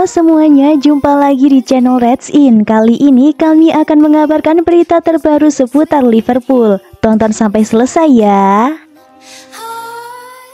Halo semuanya, jumpa lagi di channel Reds In. Kali ini kami akan mengabarkan berita terbaru seputar Liverpool. Tonton sampai selesai ya.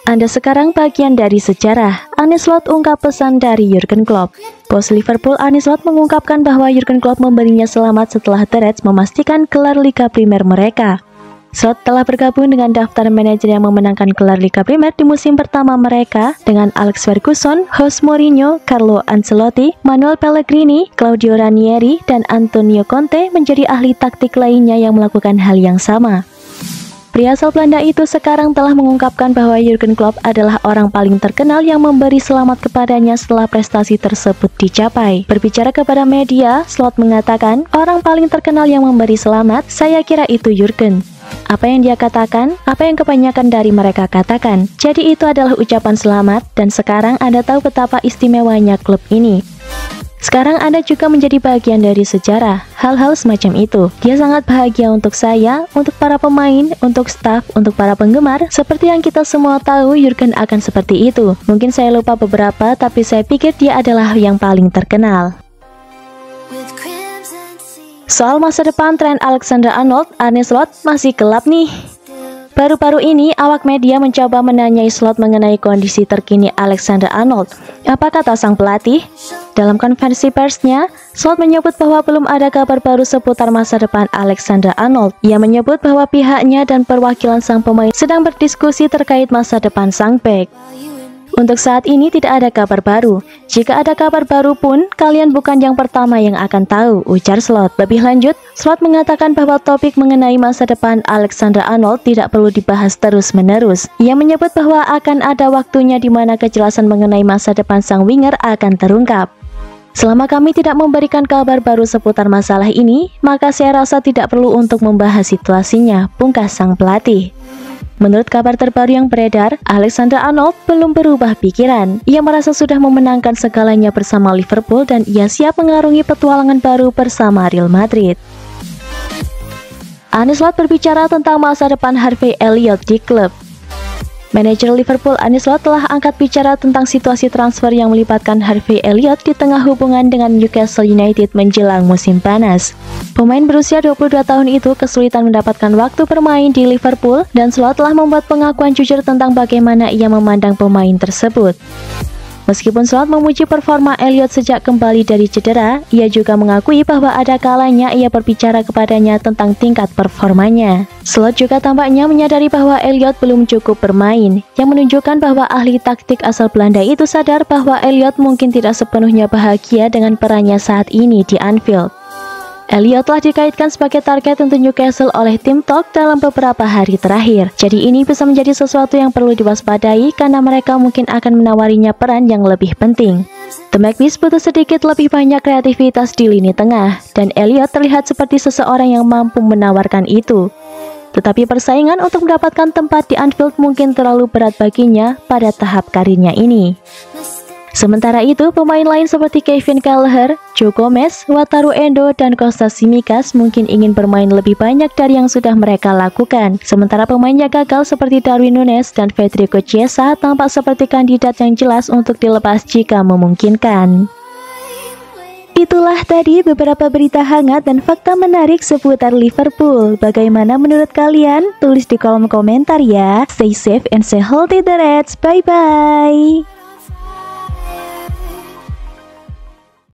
Anda sekarang bagian dari sejarah. Arne Slot ungkap pesan dari Jurgen Klopp. Bos Liverpool Arne Slot mengungkapkan bahwa Jurgen Klopp memberinya selamat setelah The Reds memastikan gelar Liga Primer mereka. Slot telah bergabung dengan daftar manajer yang memenangkan gelar Liga Primer di musim pertama mereka dengan Alex Ferguson, Jose Mourinho, Carlo Ancelotti, Manuel Pellegrini, Claudio Ranieri, dan Antonio Conte menjadi ahli taktik lainnya yang melakukan hal yang sama. Pria asal Belanda itu sekarang telah mengungkapkan bahwa Jurgen Klopp adalah orang paling terkenal yang memberi selamat kepadanya setelah prestasi tersebut dicapai. Berbicara kepada media, Slot mengatakan, orang paling terkenal yang memberi selamat, saya kira itu Jurgen. Apa yang dia katakan, apa yang kebanyakan dari mereka katakan. Jadi itu adalah ucapan selamat, dan sekarang Anda tahu betapa istimewanya klub ini. Sekarang Anda juga menjadi bagian dari sejarah, hal-hal semacam itu. Dia sangat bahagia untuk saya, untuk para pemain, untuk staf, untuk para penggemar. Seperti yang kita semua tahu, Jurgen akan seperti itu. Mungkin saya lupa beberapa, tapi saya pikir dia adalah yang paling terkenal. Soal masa depan Trent Alexander-Arnold, Arne Slot masih gelap nih. Baru-baru ini, awak media mencoba menanyai Slot mengenai kondisi terkini Alexander-Arnold. Apa kata sang pelatih? Dalam konferensi persnya, Slot menyebut bahwa belum ada kabar baru seputar masa depan Alexander-Arnold. Ia menyebut bahwa pihaknya dan perwakilan sang pemain sedang berdiskusi terkait masa depan sang bek. Untuk saat ini tidak ada kabar baru. Jika ada kabar baru pun, kalian bukan yang pertama yang akan tahu, ujar Slot. Lebih lanjut, Slot mengatakan bahwa topik mengenai masa depan Alexander-Arnold tidak perlu dibahas terus-menerus. Ia menyebut bahwa akan ada waktunya di mana kejelasan mengenai masa depan sang winger akan terungkap. Selama kami tidak memberikan kabar baru seputar masalah ini, maka saya rasa tidak perlu untuk membahas situasinya, pungkas sang pelatih. Menurut kabar terbaru yang beredar, Alexander-Arnold belum berubah pikiran. Ia merasa sudah memenangkan segalanya bersama Liverpool dan ia siap mengarungi petualangan baru bersama Real Madrid. Arne Slot berbicara tentang masa depan Harvey Elliott di klub. Manajer Liverpool Arne Slot telah angkat bicara tentang situasi transfer yang melibatkan Harvey Elliott di tengah hubungan dengan Newcastle United menjelang musim panas. Pemain berusia 22 tahun itu kesulitan mendapatkan waktu bermain di Liverpool dan Slot telah membuat pengakuan jujur tentang bagaimana ia memandang pemain tersebut. Meskipun Slot memuji performa Elliott sejak kembali dari cedera, ia juga mengakui bahwa ada kalanya ia berbicara kepadanya tentang tingkat performanya. Slot juga tampaknya menyadari bahwa Elliott belum cukup bermain, yang menunjukkan bahwa ahli taktik asal Belanda itu sadar bahwa Elliott mungkin tidak sepenuhnya bahagia dengan perannya saat ini di Anfield. Elliott telah dikaitkan sebagai target untuk Newcastle oleh tim Talk dalam beberapa hari terakhir. Jadi ini bisa menjadi sesuatu yang perlu diwaspadai karena mereka mungkin akan menawarinya peran yang lebih penting. The Magpies butuh sedikit lebih banyak kreativitas di lini tengah, dan Elliott terlihat seperti seseorang yang mampu menawarkan itu. Tetapi persaingan untuk mendapatkan tempat di Anfield mungkin terlalu berat baginya pada tahap karirnya ini. Sementara itu, pemain lain seperti Kevin Kelleher, Joe Gomez, Wataru Endo, dan Kostas Tsimikas mungkin ingin bermain lebih banyak dari yang sudah mereka lakukan. Sementara pemain yang gagal seperti Darwin Núñez dan Federico Chiesa tampak seperti kandidat yang jelas untuk dilepas jika memungkinkan. Itulah tadi beberapa berita hangat dan fakta menarik seputar Liverpool. Bagaimana menurut kalian? Tulis di kolom komentar ya. Stay safe and stay healthy the Reds. Bye-bye.